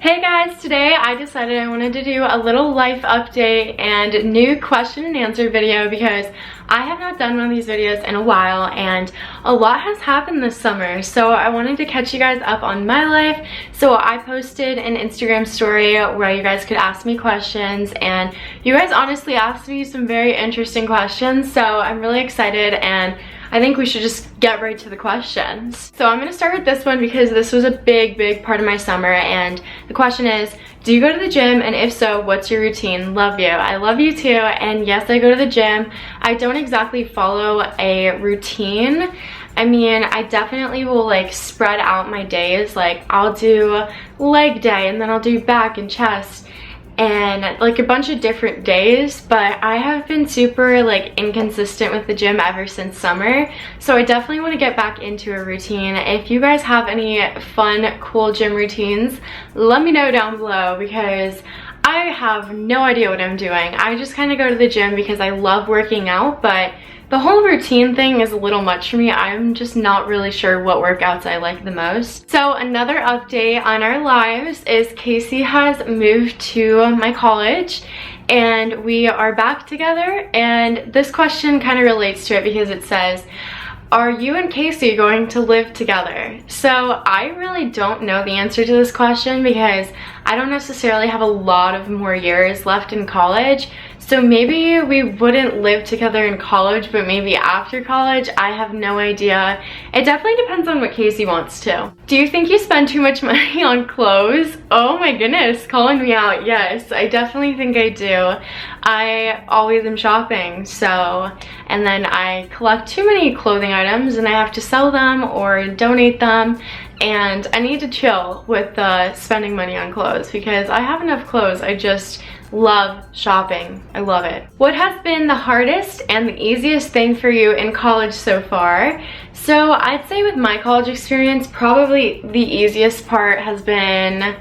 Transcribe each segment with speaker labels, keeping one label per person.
Speaker 1: Hey guys, today I decided I wanted to do a little life update and new question and answer video because I have not done one of these videos in a while and a lot has happened this summer. So I wanted to catch you guys up on my life. So I posted an Instagram story where you guys could ask me questions, and you guys honestly asked me some very interesting questions. So I'm really excited, and I think we should just get right to the questions. So I'm gonna start with this one because this was a big part of my summer, and the question is, do you go to the gym, and if so, what's your routine? Love you. I love you too, and yes, I go to the gym. I don't exactly follow a routine. I mean, I definitely will like spread out my days. Like I'll do leg day, and then I'll do back and chest, and like a bunch of different days, but I have been super like inconsistent with the gym ever since summer. So I definitely want to get back into a routine. If you guys have any fun, cool gym routines, let me know down below because I have no idea what I'm doing. I just kind of go to the gym because I love working out, but the whole routine thing is a little much for me. I'm just not really sure what workouts I like the most. So another update on our lives is Kacy has moved to my college and we are back together, and this question kind of relates to it because it says, are you and Kacy going to live together? So I really don't know the answer to this question because I don't necessarily have a lot of more years left in college. So maybe we wouldn't live together in college, but maybe after college, I have no idea. It definitely depends on what Kacy wants to. Do you think you spend too much money on clothes? Oh my goodness, calling me out. Yes, I definitely think I do. I always am shopping, and then I collect too many clothing items and I have to sell them or donate them. And I need to chill with spending money on clothes because I have enough clothes. I just love shopping. I love it. What has been the hardest and the easiest thing for you in college so far? So I'd say with my college experience, probably the easiest part has been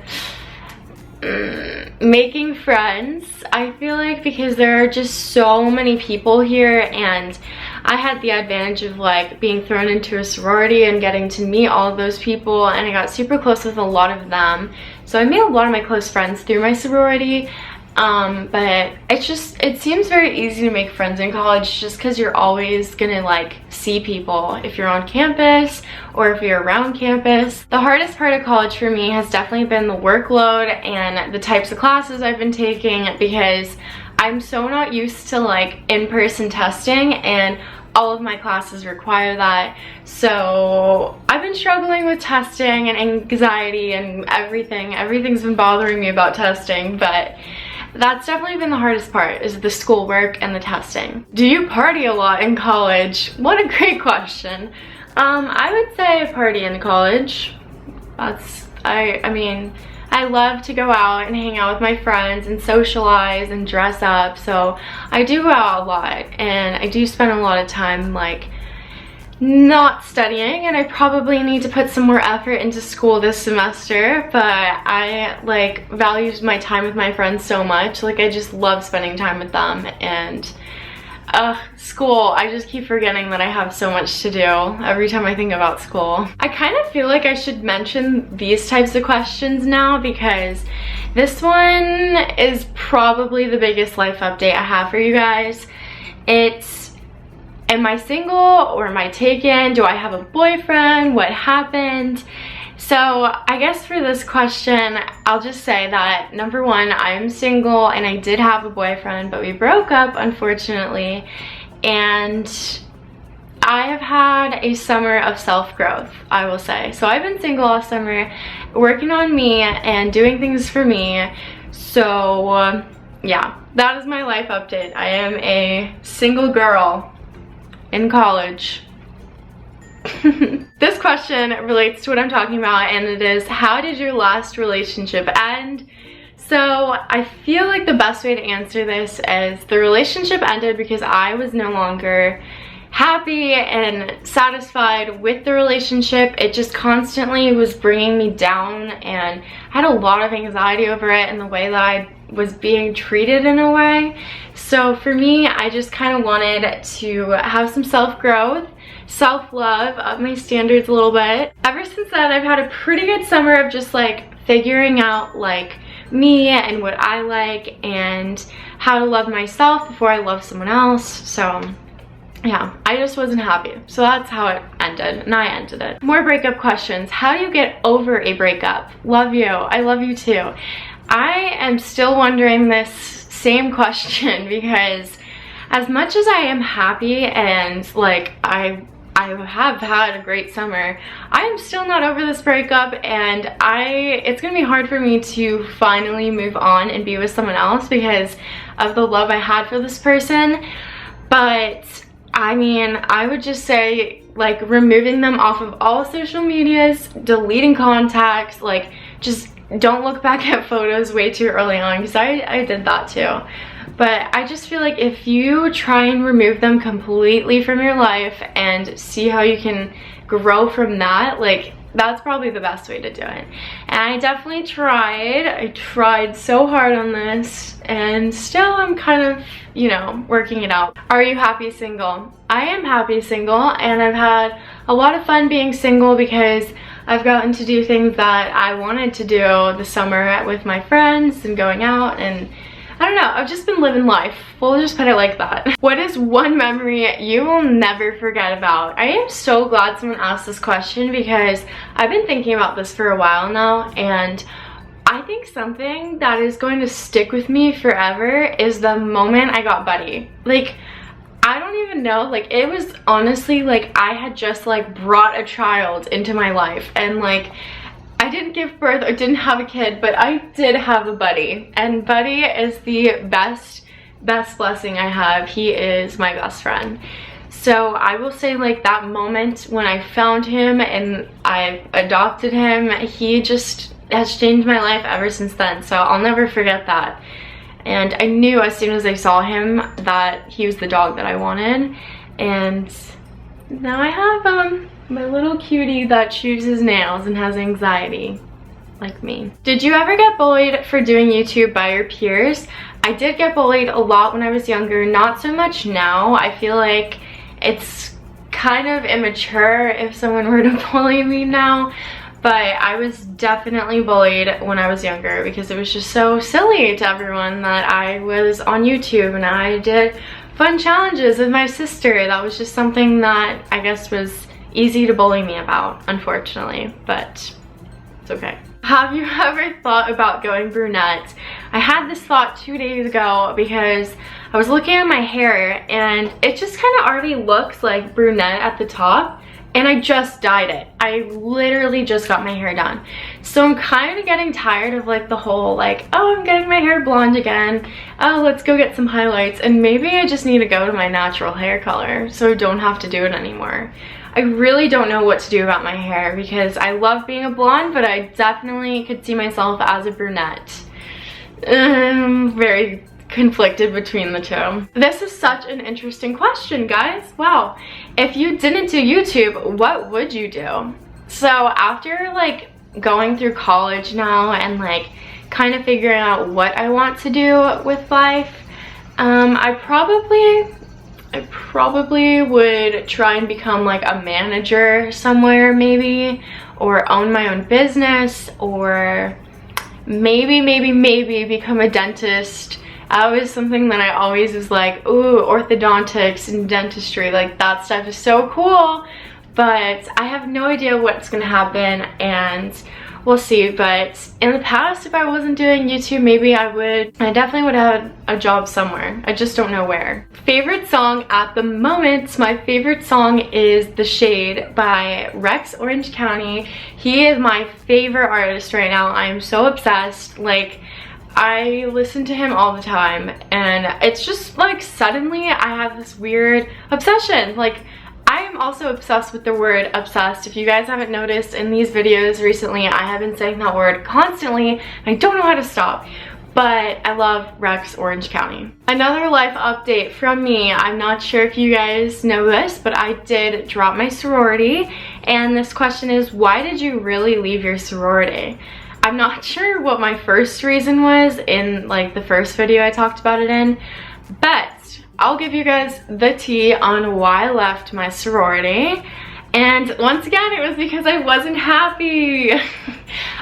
Speaker 1: making friends. I feel like because there are just so many people here, and I had the advantage of like being thrown into a sorority and getting to meet all of those people, and I got super close with a lot of them. So I made a lot of my close friends through my sorority. But it seems very easy to make friends in college just because you're always gonna like see people if you're on campus or if you're around campus. The hardest part of college for me has definitely been the workload and the types of classes I've been taking because I'm so not used to like in-person testing, and all of my classes require that. So I've been struggling with testing and anxiety and everything. Everything's been bothering me about testing, but that's definitely been the hardest part, is the schoolwork and the testing. Do you party a lot in college? What a great question. I would say I party in college. I mean, I love to go out and hang out with my friends and socialize and dress up. So I do go out a lot, and I do spend a lot of time like not studying, and I probably need to put some more effort into school this semester, but I like value my time with my friends so much. Like I just love spending time with them, and school, I just keep forgetting that I have so much to do every time I think about school. I kind of feel like I should mention these types of questions now because this one is probably the biggest life update I have for you guys. It's, am I single or am I taken? Do I have a boyfriend? What happened? So I guess for this question, I'll just say that number one, I am single and I did have a boyfriend, but we broke up unfortunately. And I have had a summer of self-growth, I will say. So I've been single all summer, working on me and doing things for me. So yeah, that is my life update. I am a single girl in college. This question relates to what I'm talking about, and it is, how did your last relationship end? So I feel like the best way to answer this is the relationship ended because I was no longer happy and satisfied with the relationship. It just constantly was bringing me down, and I had a lot of anxiety over it and the way that I was being treated in a way. So for me, I just kind of wanted to have some self-growth, self-love, up my standards a little bit. Ever since then, I've had a pretty good summer of just like figuring out like me and what I like and how to love myself before I love someone else. So yeah, I just wasn't happy. So that's how it ended, and I ended it. More breakup questions. How do you get over a breakup? Love you. I love you too. I am still wondering this same question because as much as I am happy and like I have had a great summer, I am still not over this breakup, and it's gonna be hard for me to finally move on and be with someone else because of the love I had for this person. But I mean, I would just say like removing them off of all social medias, deleting contacts, like just don't look back at photos way too early on, because I did that too. But I just feel like if you try and remove them completely from your life and see how you can grow from that, like that's probably the best way to do it. And I definitely tried. I tried so hard on this, and still I'm kind of, you know, working it out. Are you happy single? I am happy single, and I've had a lot of fun being single because I've gotten to do things that I wanted to do this summer with my friends and going out, and I don't know, I've just been living life. We'll just put it like that. What is one memory you will never forget about? I am so glad someone asked this question because I've been thinking about this for a while now, and I think something that is going to stick with me forever is the moment I got Buddy. Like, I don't even know, like it was honestly like I had just like brought a child into my life, and like I didn't give birth or didn't have a kid, but I did have a Buddy, and Buddy is the best blessing I have. He is my best friend. So I will say like that moment when I found him and I adopted him, he just has changed my life ever since then. So I'll never forget that. And I knew as soon as I saw him that he was the dog that I wanted, and now I have my little cutie that chews his nails and has anxiety like me. Did you ever get bullied for doing YouTube by your peers? I did get bullied a lot when I was younger, not so much now. I feel like it's kind of immature if someone were to bully me now, but I was definitely bullied when I was younger because it was just so silly to everyone that I was on YouTube and I did fun challenges with my sister. That was just something that I guess was easy to bully me about, unfortunately, but it's okay. Have you ever thought about going brunette? I had this thought 2 days ago because I was looking at my hair and it just kind of already looks like brunette at the top, and I just dyed it. I literally just got my hair done. So I'm kind of getting tired of like the whole like, oh, I'm getting my hair blonde again. Oh, let's go get some highlights. And maybe I just need to go to my natural hair color so I don't have to do it anymore. I really don't know what to do about my hair because I love being a blonde, but I definitely could see myself as a brunette. Very conflicted between the two. This is such an interesting question, guys. Wow. If you didn't do YouTube, what would you do? So after like going through college now and like kind of figuring out what I want to do with life, I probably would try and become like a manager somewhere maybe, or own my own business, or maybe become a dentist. That was something that I always was like, ooh, orthodontics and dentistry, like that stuff is so cool, but I have no idea what's gonna happen and we'll see. But in the past, if I wasn't doing YouTube, maybe I definitely would have a job somewhere. I just don't know where. Favorite song at the moment, my favorite song is The Shade by Rex Orange County. He is my favorite artist right now. I am so obsessed. Like, I listen to him all the time, and it's just like suddenly I have this weird obsession. Like, I am also obsessed with the word obsessed. If you guys haven't noticed in these videos recently, I have been saying that word constantly. I don't know how to stop, but I love Rex Orange County. Another life update from me. I'm not sure if you guys know this, but I did drop my sorority, and this question is, why did you really leave your sorority? I'm not sure what my first reason was in like the first video I talked about it in, but I'll give you guys the tea on why I left my sorority. And once again, it was because I wasn't happy.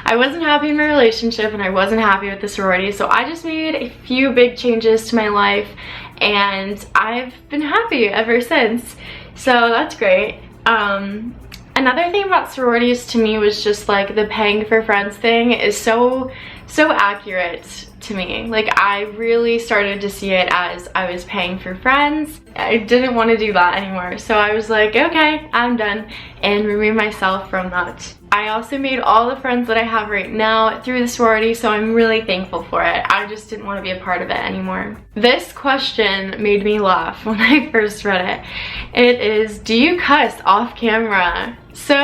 Speaker 1: I wasn't happy in my relationship and I wasn't happy with the sorority. So I just made a few big changes to my life and I've been happy ever since. So that's great. Another thing about sororities to me was just like the paying for friends thing is so accurate to me. Like I really started to see it as I was paying for friends. I didn't want to do that anymore. So I was like, okay, I'm done, and remove myself from that. I also made all the friends that I have right now through the sorority, so I'm really thankful for it. I just didn't want to be a part of it anymore. This question made me laugh when I first read it. It is, do you cuss off camera? So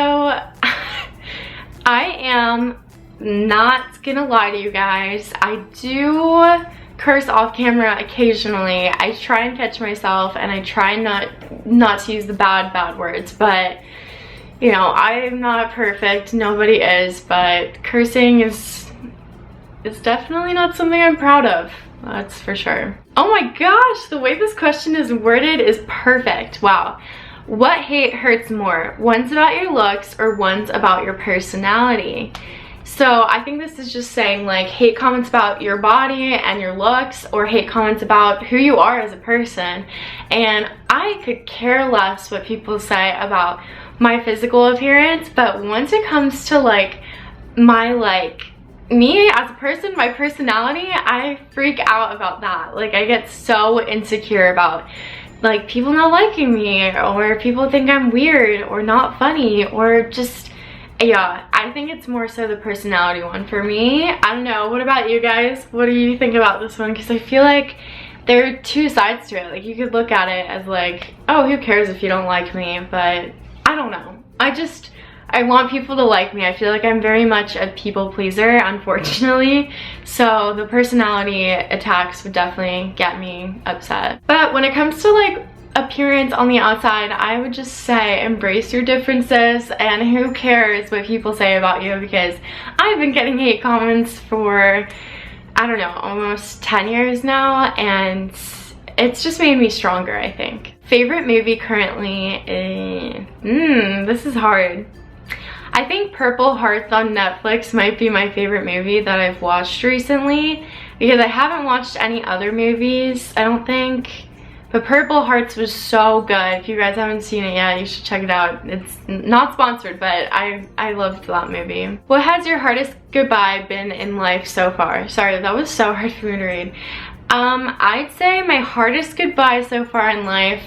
Speaker 1: I am not gonna lie to you guys, I do curse off camera occasionally. I try and catch myself and I try not to use the bad words, but you know, I'm not perfect, nobody is, but cursing is definitely not something I'm proud of, that's for sure. Oh my gosh, the way this question is worded is perfect. Wow. What hate hurts more? One's about your looks or one's about your personality? So I think this is just saying like hate comments about your body and your looks, or hate comments about who you are as a person. And I could care less what people say about my physical appearance, but once it comes to like my me as a person, my personality, I freak out about that. Like I get so insecure about like people not liking me, or people think I'm weird or not funny, or just, yeah, I think it's more so the personality one for me. I don't know, what about you guys? What do you think about this one? Because I feel like there are two sides to it. Like you could look at it as like, oh, who cares if you don't like me, but I don't know. I want people to like me. I feel like I'm very much a people pleaser, unfortunately. So the personality attacks would definitely get me upset. But when it comes to like appearance on the outside, I would just say embrace your differences, and who cares what people say about you, because I've been getting hate comments for, I don't know, almost 10 years now, and it's just made me stronger, I think. Favorite movie currently? This is hard. I think Purple Hearts on Netflix might be my favorite movie that I've watched recently, because I haven't watched any other movies, I don't think. But Purple Hearts was so good. If you guys haven't seen it yet, you should check it out. It's not sponsored, but I loved that movie. What has your hardest goodbye been in life so far? Sorry, that was so hard for me to read. I'd say my hardest goodbye so far in life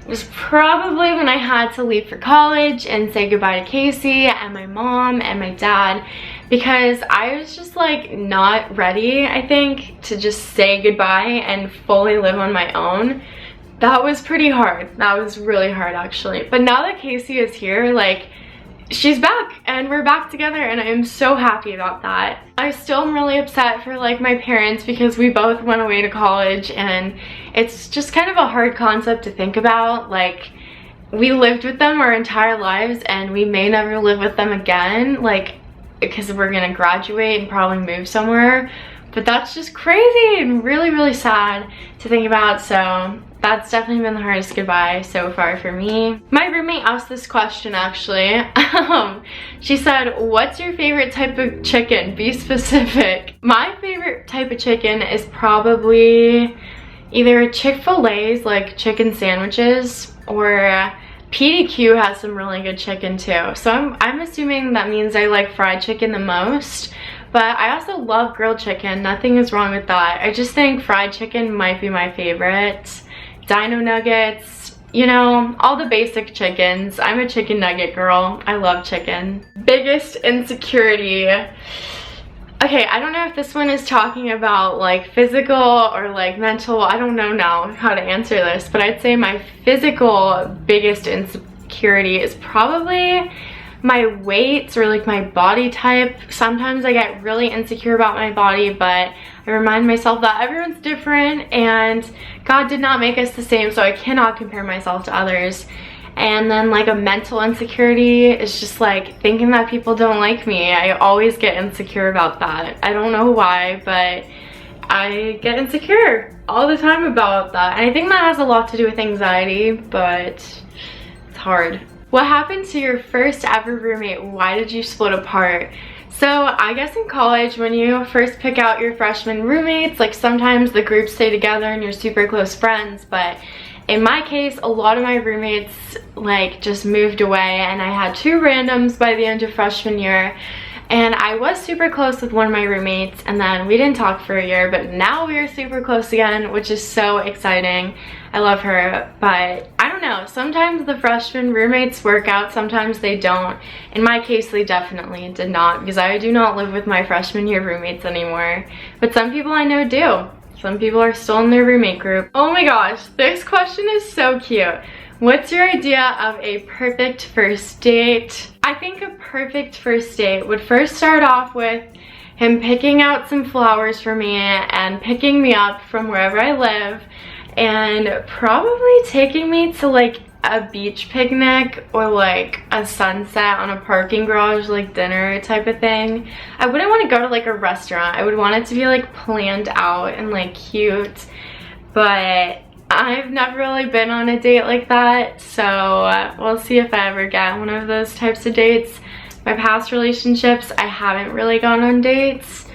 Speaker 1: was probably when I had to leave for college and say goodbye to Kacy and my mom and my dad, because I was just like not ready, I think, to just say goodbye and fully live on my own. That was pretty hard. That was really hard, actually. But now that Kacy is here, like, she's back and we're back together, and I am so happy about that. I still am really upset for like my parents, because we both went away to college and it's just kind of a hard concept to think about. Like, we lived with them our entire lives and we may never live with them again, like, because we're gonna graduate and probably move somewhere. But that's just crazy and really sad to think about. So that's definitely been the hardest goodbye so far for me. My roommate asked this question, actually. She said, what's your favorite type of chicken? Be specific. My favorite type of chicken is probably either Chick-fil-A's, like chicken sandwiches, or PDQ has some really good chicken too. So I'm assuming that means I like fried chicken the most. But I also love grilled chicken. Nothing is wrong with that. I just think fried chicken might be my favorite. Dino nuggets, you know, all the basic chickens. I'm a chicken nugget girl. I love chicken. Biggest insecurity. Okay, I don't know if this one is talking about like physical or like mental. I don't know now how to answer this, but I'd say my physical biggest insecurity is probably my weight, or like my body type. Sometimes I get really insecure about my body, but I remind myself that everyone's different and God did not make us the same, so I cannot compare myself to others. And then like a mental insecurity is just like thinking that people don't like me. I always get insecure about that. I don't know why, but I get insecure all the time about that. And I think that has a lot to do with anxiety, but it's hard. What happened to your first ever roommate? Why did you split apart? So I guess in college, when you first pick out your freshman roommates, like sometimes the groups stay together and you're super close friends, but in my case, a lot of my roommates like just moved away, and I had 2 randoms by the end of freshman year. And I was super close with one of my roommates, and then we didn't talk for a year, but now we are super close again, which is so exciting. I love her, but I don't know, sometimes the freshman roommates work out, sometimes they don't. In my case, they definitely did not, because I do not live with my freshman year roommates anymore. But some people I know do. Some people are still in their roommate group. Oh my gosh, this question is so cute. What's your idea of a perfect first date? I think a perfect first date would first start off with him picking out some flowers for me and picking me up from wherever I live, and probably taking me to like a beach picnic or like a sunset on a parking garage, like dinner type of thing. I wouldn't want to go to like a restaurant. I would want it to be like planned out and like cute, but I've never really been on a date like that, so we'll see if I ever get one of those types of dates. My past relationships, I haven't really gone on dates,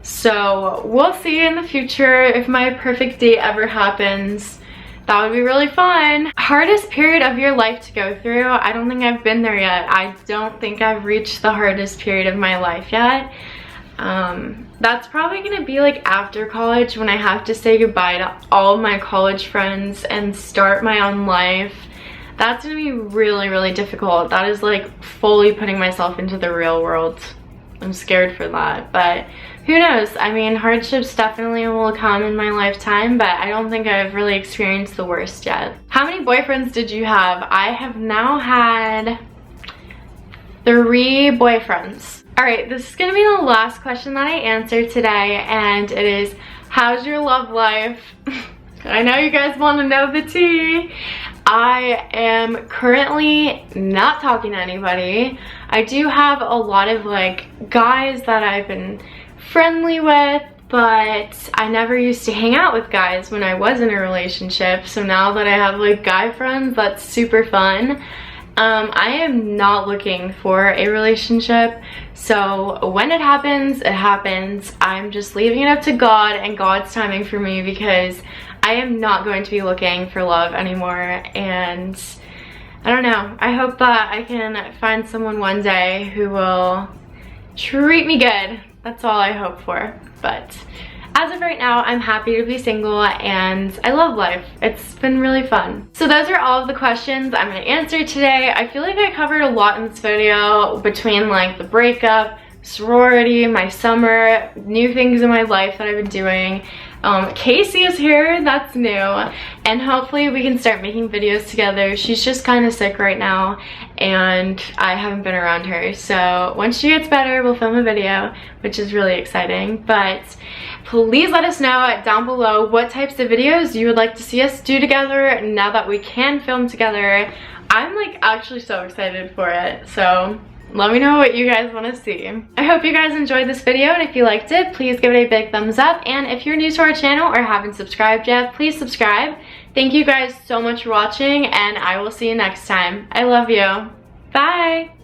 Speaker 1: so we'll see in the future if my perfect date ever happens. That would be really fun. Hardest period of your life to go through? I don't think I've been there yet. I don't think I've reached the hardest period of my life yet. That's probably gonna be like after college, when I have to say goodbye to all of my college friends and start my own life. That's gonna be really, really difficult. That is like fully putting myself into the real world. I'm scared for that, but who knows? I mean, hardships definitely will come in my lifetime, but I don't think I've really experienced the worst yet. How many boyfriends did you have? I have now had 3 boyfriends. All right, this is gonna be the last question that I answer today, and it is, how's your love life? I know you guys want to know the tea. I am currently not talking to anybody. I do have a lot of like guys that I've been friendly with, but I never used to hang out with guys when I was in a relationship. So now that I have like guy friends, that's super fun. I am not looking for a relationship, so when it happens, it happens. I'm just leaving it up to God and God's timing for me, because I am not going to be looking for love anymore, and I don't know. I hope that I can find someone one day who will treat me good. That's all I hope for. But as of right now, I'm happy to be single and I love life. It's been really fun. So those are all of the questions I'm gonna answer today. I feel like I covered a lot in this video, between like the breakup, sorority, my summer, new things in my life that I've been doing. Kacy is here, that's new, and hopefully we can start making videos together. She's just kind of sick right now and I haven't been around her, so once she gets better we'll film a video, which is really exciting. But please let us know down below what types of videos you would like to see us do together now that we can film together. I'm like actually so excited for it, so let me know what you guys want to see. I hope you guys enjoyed this video, and if you liked it, please give it a big thumbs up. And if you're new to our channel or haven't subscribed yet, please subscribe. Thank you guys so much for watching, and I will see you next time. I love you. Bye!